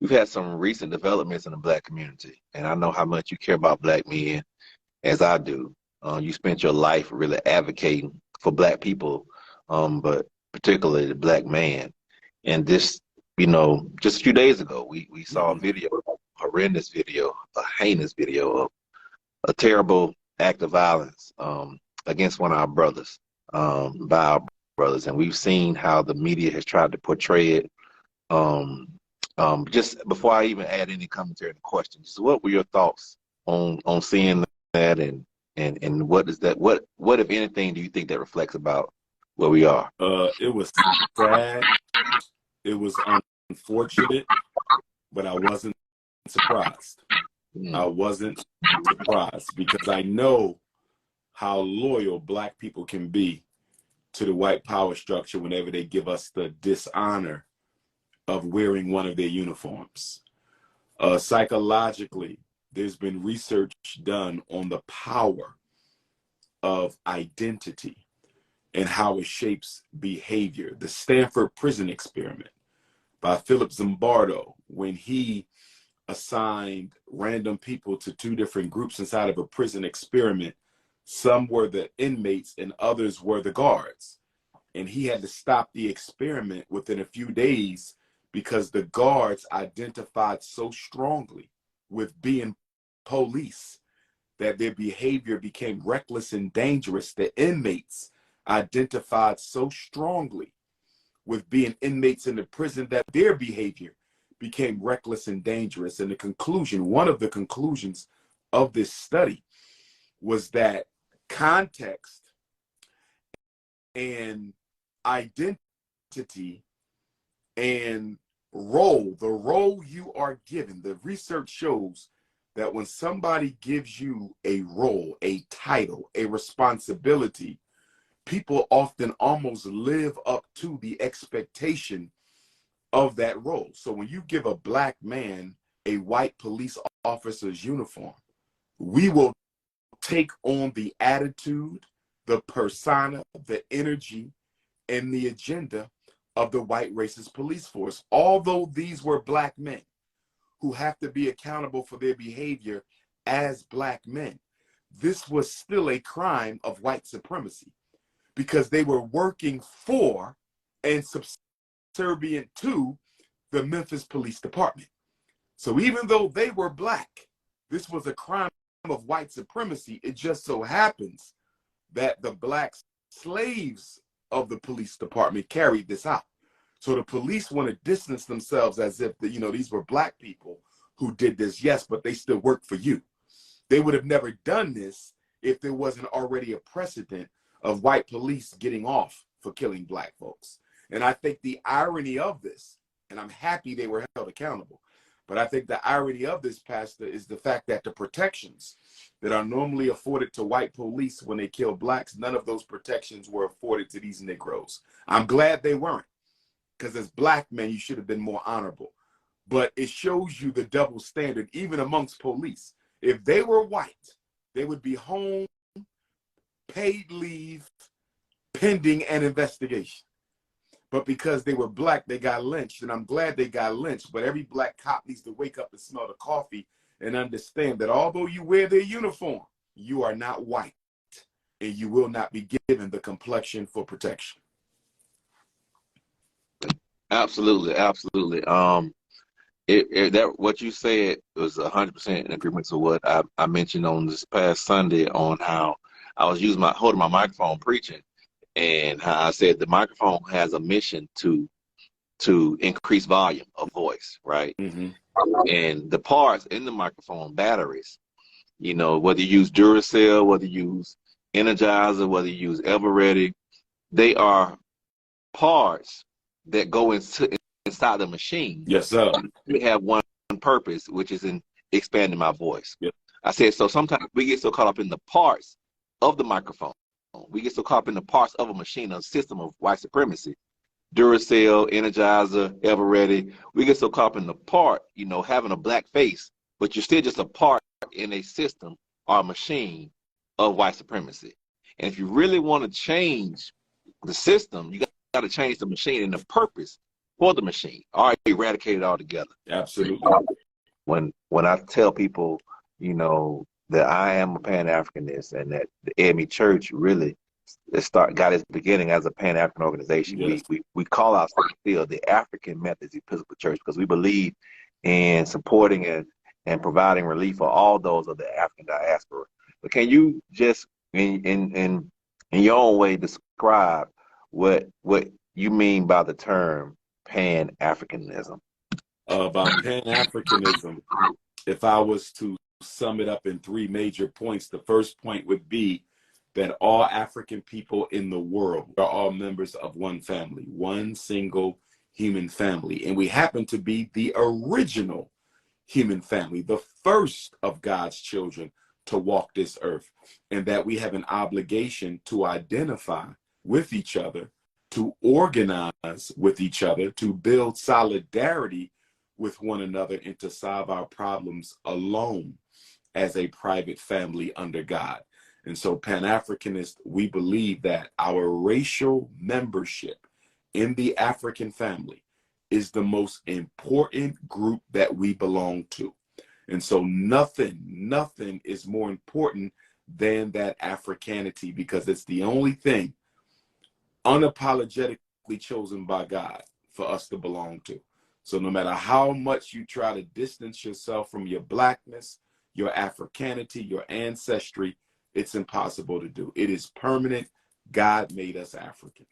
we've had some recent developments in the black community, and I know how much you care about black men, as I do. You spent your life really advocating for black people, but particularly the black man. And this, just a few days ago, we saw a Mhm. video, a horrendous video, a heinous video of a terrible act of violence against one of our brothers, by our brothers. And we've seen how the media has tried to portray it. Just before I even add any commentary and questions, so what were your thoughts on seeing that, and what is that? What if anything do you think that reflects about where we are? It was sad. It was unfortunate, but I wasn't surprised. I Mm, wasn't surprised because I know how loyal black people can be to the white power structure whenever they give us the dishonor of wearing one of their uniforms. Psychologically, there's been research done on the power of identity and how it shapes behavior. The Stanford Prison Experiment by Philip Zimbardo, when he assigned random people to two different groups inside of a prison experiment. Some were the inmates and others were the guards. And he had to stop the experiment within a few days because the guards identified so strongly with being police that their behavior became reckless and dangerous. The inmates identified so strongly with being inmates in the prison that their behavior became reckless and dangerous. And the conclusion, one of the conclusions of this study was that context and identity and role, the role you are given, the research shows that when somebody gives you a role, a title, a responsibility, people often almost live up to the expectation of that role. So when you give a black man a white police officer's uniform, we will take on the attitude, the persona, the energy, and the agenda of the white racist police force. Although these were black men who have to be accountable for their behavior as black men, this was still a crime of white supremacy because they were working for and subservient to the Memphis Police Department. So even though they were black, this was a crime of white supremacy. It just so happens that the black slaves of the police department carried this out. So the police want to distance themselves as if these were black people who did this, yes, but they still work for you. They would have never done this if there wasn't already a precedent of white police getting off for killing black folks. And I think the irony of this, and I'm happy they were held accountable, but I think the irony of this, Pastor, is the fact that the protections that are normally afforded to white police when they kill blacks, none of those protections were afforded to these Negroes. I'm glad they weren't, because as black men, you should have been more honorable. But it shows you the double standard, even amongst police. If they were white, they would be home, paid leave, pending an investigation. But because they were black, they got lynched. And I'm glad they got lynched. But every black cop needs to wake up and smell the coffee and understand that although you wear their uniform, you are not white. And you will not be given the complexion for protection. absolutely, absolutely. That what you said was 100% in agreement to what I mentioned on this past Sunday on how I was holding my microphone preaching, and how I said the microphone has a mission to increase volume of voice, right? Mm-hmm. And the parts in the microphone, batteries, whether you use Duracell, whether you use Energizer, whether you use Everready, they are parts that go inside the machine. Yes, sir. They have one purpose, which is in expanding my voice. Yep. I said, so sometimes we get so caught up in the parts of the microphone. We get so caught up in the parts of a machine, a system of white supremacy. Duracell, Energizer, Everready. We get so caught up in the part, having a black face, but you're still just a part in a system or a machine of white supremacy. And if you really want to change the system, you got to change the machine and the purpose for the machine, or eradicate it altogether. Absolutely. When I tell people, you know, that I am a Pan-Africanist and that the AME Church really got its beginning as a Pan-African organization. Yes. We call ourselves still the African Methodist Episcopal Church because we believe in supporting and providing relief for all those of the African diaspora. But can you just in your own way describe what you mean by the term Pan-Africanism? By Pan-Africanism, if I was to sum it up in three major points, the first point would be that all African people in the world are all members of one family, one single human family. And we happen to be the original human family, the first of God's children to walk this earth, and that we have an obligation to identify with each other, to organize with each other, to build solidarity with one another, and to solve our problems alone as a private family under God. And so Pan-Africanists, we believe that our racial membership in the African family is the most important group that we belong to. And so nothing is more important than that Africanity, because it's the only thing unapologetically chosen by God for us to belong to. So no matter how much you try to distance yourself from your blackness, your Africanity, your ancestry, it's impossible to do. It is permanent. God made us African.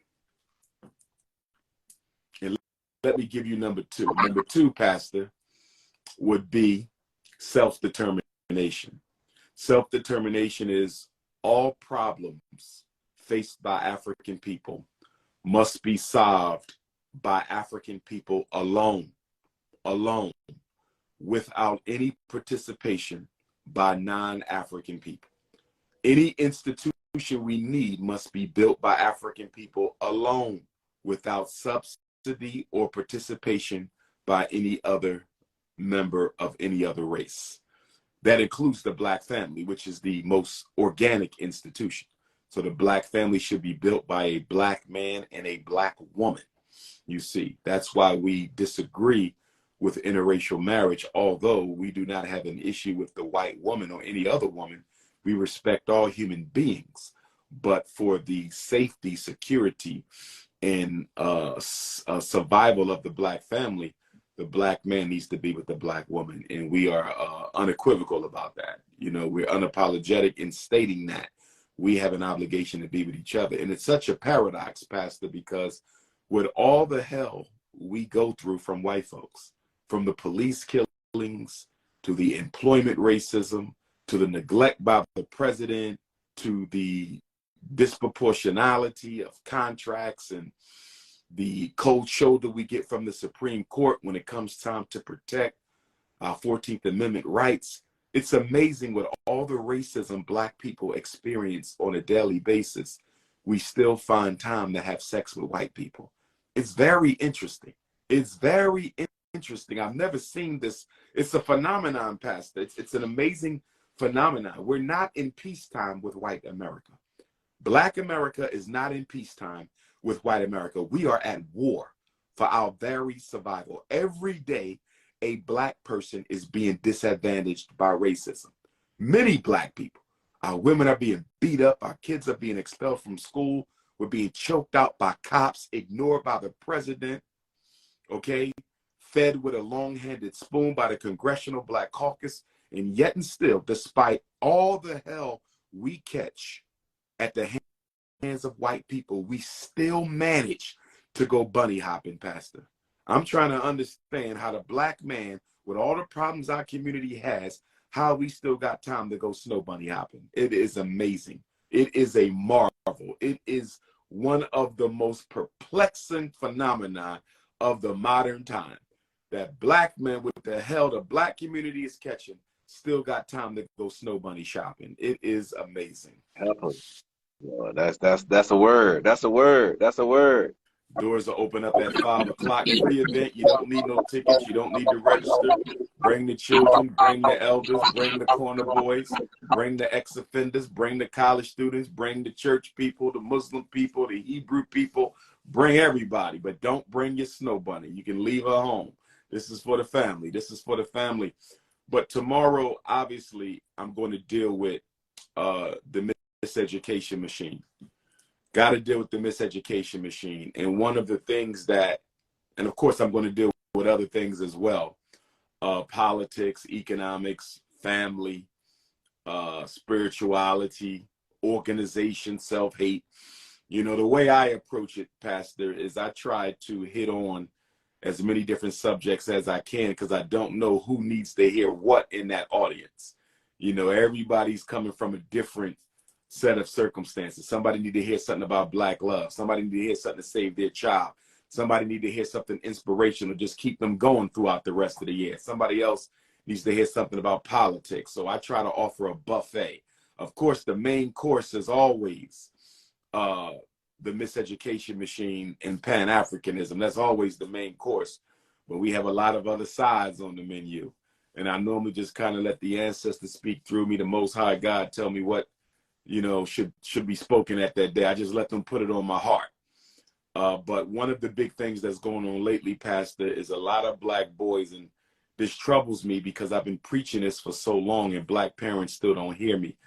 And let me give you number two. Number two, Pastor, would be self-determination. Self-determination is all problems faced by African people must be solved by African people alone, without any participation by non-African people. Any institution we need must be built by African people alone, without subsidy or participation by any other member of any other race. That includes the Black family, which is the most organic institution. So the Black family should be built by a Black man and a Black woman. You see, that's why we disagree with interracial marriage, although we do not have an issue with the white woman or any other woman. We respect all human beings, but for the safety, security, and survival of the Black family, the Black man needs to be with the Black woman. And we are unequivocal about that. You know, we're unapologetic in stating that we have an obligation to be with each other. And it's such a paradox, Pastor, because with all the hell we go through from white folks, from the police killings to the employment racism, to the neglect by the president, to the disproportionality of contracts and the cold shoulder we get from the Supreme Court when it comes time to protect our 14th Amendment rights. It's amazing what all the racism Black people experience on a daily basis, we still find time to have sex with white people. It's very interesting. It's very interesting. I've never seen this. It's a phenomenon, Pastor. It's an amazing phenomenon. We're not in peacetime with white America. Black America is not in peacetime with white America. We are at war for our very survival. Every day, a Black person is being disadvantaged by racism. Many Black people. Our women are being beat up. Our kids are being expelled from school. We're being choked out by cops, ignored by the president, okay? Fed with a long-handed spoon by the Congressional Black Caucus. And yet and still, despite all the hell we catch at the hands of white people, we still manage to go bunny hopping, Pastor. I'm trying to understand how the Black man, with all the problems our community has, how we still got time to go snow bunny hopping. It is amazing. It is a marvel. It is one of the most perplexing phenomena of the modern time. That Black men, with the hell the Black community is catching, still got time to go snow bunny shopping. It is amazing. Well, that's a word. That's a word. That's a word. Doors are open up at 5 o'clock. Free event. You don't need no tickets. You don't need to register. Bring the children, bring the elders, bring the corner boys, bring the ex-offenders, bring the college students, bring the church people, the Muslim people, the Hebrew people. Bring everybody, but don't bring your snow bunny. You can leave her home. This is for the family. This is for the family. But tomorrow, obviously, I'm going to deal with the miseducation machine. Got to deal with the miseducation machine. And one of the things that, and of course, I'm going to deal with other things as well. Politics, economics, family, spirituality, organization, self-hate. You know, the way I approach it, Pastor, is I try to hit on as many different subjects as I can, because I don't know who needs to hear what in that audience. You know, everybody's coming from a different set of circumstances. Somebody need to hear something about Black love. Somebody need to hear something to save their child. Somebody need to hear something inspirational, just keep them going throughout the rest of the year. Somebody else needs to hear something about politics. So I try to offer a buffet. Of course, the main course is always the miseducation machine and Pan-Africanism. That's always the main course. But we have a lot of other sides on the menu. And I normally just kind of let the ancestors speak through me, the Most High God tell me what, you know, should be spoken at that day. I just let them put it on my heart. But one of the big things that's going on lately, Pastor, is a lot of Black boys, and this troubles me because I've been preaching this for so long and Black parents still don't hear me.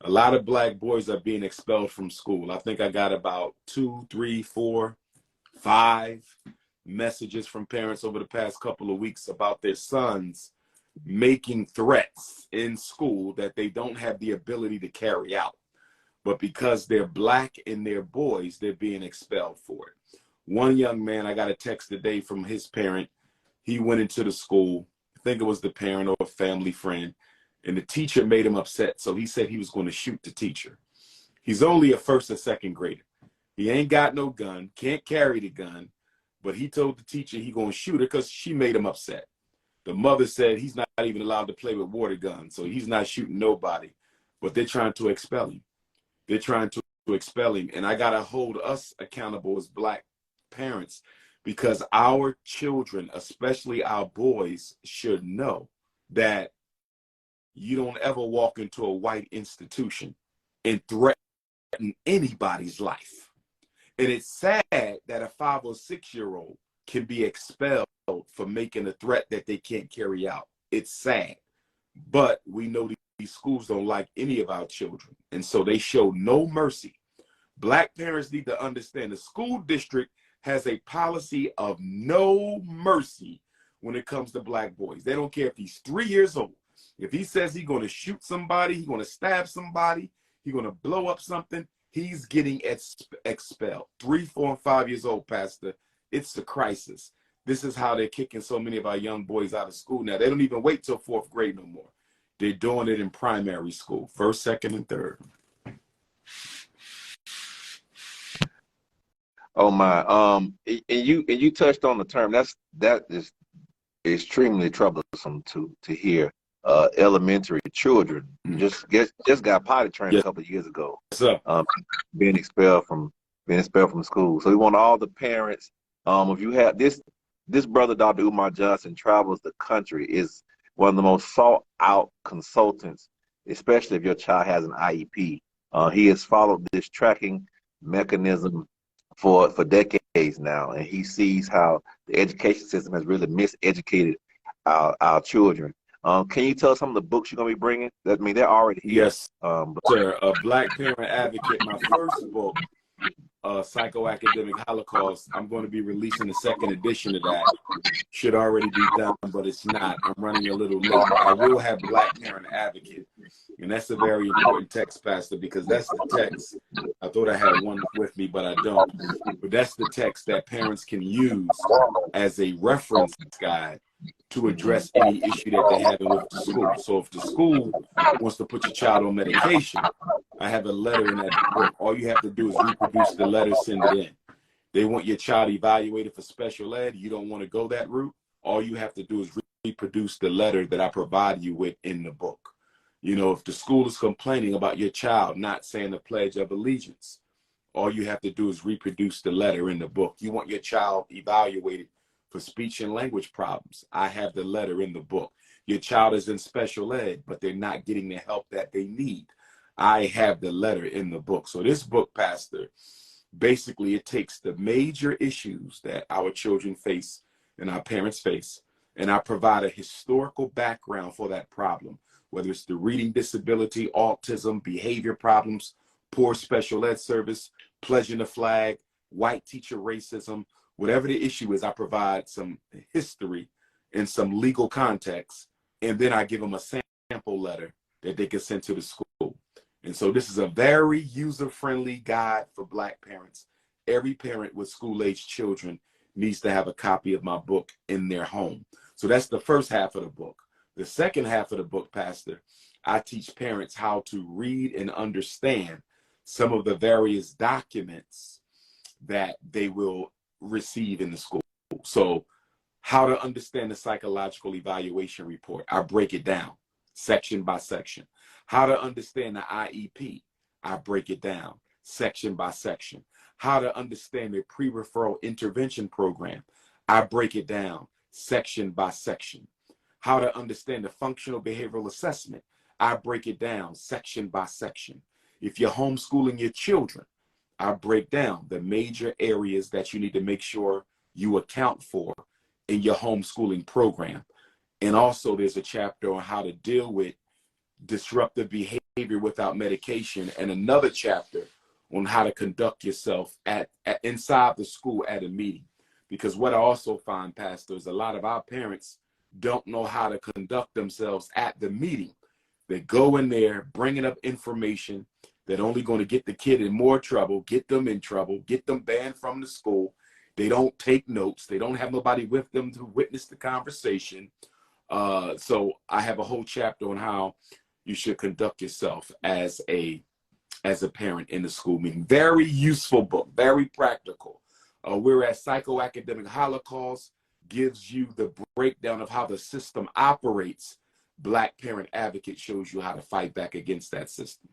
A lot of Black boys are being expelled from school. I think I got about 2, 3, 4, 5 messages from parents over the past couple of weeks about their sons making threats in school that they don't have the ability to carry out. But because they're Black and they're boys, they're being expelled for it. One young man, I got a text today from his parent. He went into the school. I think it was the parent or a family friend. And the teacher made him upset. So he said he was going to shoot the teacher. He's only a first or second grader. He ain't got no gun, can't carry the gun. But he told the teacher he going to shoot her because she made him upset. The mother said he's not even allowed to play with water guns. So he's not shooting nobody. But they're trying to expel him. They're trying to expel him. And I got to hold us accountable as Black parents, because our children, especially our boys, should know that you don't ever walk into a white institution and threaten anybody's life. And it's sad that a 5 or 6-year-old can be expelled for making a threat that they can't carry out. It's sad. But we know these schools don't like any of our children. And so they show no mercy. Black parents need to understand the school district has a policy of no mercy when it comes to Black boys. They don't care if he's 3 years old. If he says he's going to shoot somebody, he's going to stab somebody, he's going to blow up something, he's getting expelled. 3, 4, and 5 years old, Pastor. It's the crisis. This is how they're kicking so many of our young boys out of school now. They don't even wait till 4th grade no more. They're doing it in primary school, 1st, 2nd, and 3rd. Oh my. And you touched on the term. That is extremely troublesome to hear. Elementary children just got potty trained a couple of years ago. Being expelled from school. So we want all the parents. If you have this brother, Dr. Umar Johnson, travels the country, is one of the most sought out consultants, especially if your child has an IEP. He has followed this tracking mechanism for decades now, and he sees how the education system has really miseducated our children. Can you tell us some of the books you're going to be bringing? I mean, they're already here. Yes, sir. A Black Parent Advocate, my first book, Psychoacademic Holocaust. I'm going to be releasing the 2nd edition of that. Should already be done, but it's not. I'm running a little late. I will have Black Parent Advocate, and that's a very important text, Pastor, because that's the text. I thought I had one with me, but I don't. But that's the text that parents can use as a reference guide to address any issue that they're having with the school. So if the school wants to put your child on medication, I have a letter in that book. All you have to do is reproduce the letter, send it in. They want your child evaluated for special ed. You don't want to go that route. All you have to do is reproduce the letter that I provide you with in the book. You know, if the school is complaining about your child not saying the Pledge of Allegiance, all you have to do is reproduce the letter in the book. You want your child evaluated for speech and language problems. I have the letter in the book. Your child is in special ed, but they're not getting the help that they need. I have the letter in the book. So this book, Pastor, Basically, it takes the major issues that our children face and our parents face, and I provide a historical background for that problem, whether it's the reading disability, autism, behavior problems, poor special ed service, pledging the flag, white teacher racism, whatever the issue is. I provide some history and some legal context, and then I give them a sample letter that they can send to the school. And so this is a very user-friendly guide for Black parents. Every parent with school-age children needs to have a copy of my book in their home. So that's the first half of the book. The second half of the book, Pastor, I teach parents how to read and understand some of the various documents that they will receive in the school. So how to understand the psychological evaluation report. I break it down section by section. How to understand the IEP. I break it down section by section. How to understand the pre-referral intervention program. I break it down section by section. How to understand the functional behavioral assessment. I break it down section by section. If you're homeschooling your children, I break down the major areas that you need to make sure you account for in your homeschooling program. And also there's a chapter on how to deal with disruptive behavior without medication, and another chapter on how to conduct yourself at inside the school at a meeting. Because what I also find, pastors, a lot of our parents don't know how to conduct themselves at the meeting. They go in there bringing up information that only going to get the kid in more trouble, get them in trouble, get them banned from the school. They don't take notes. They don't have nobody with them to witness the conversation. So I have a whole chapter on how you should conduct yourself as a parent in the school meeting. Very useful book, very practical. Whereas Psychoacademic Holocaust gives you the breakdown of how the system operates, Black Parent Advocate shows you how to fight back against that system.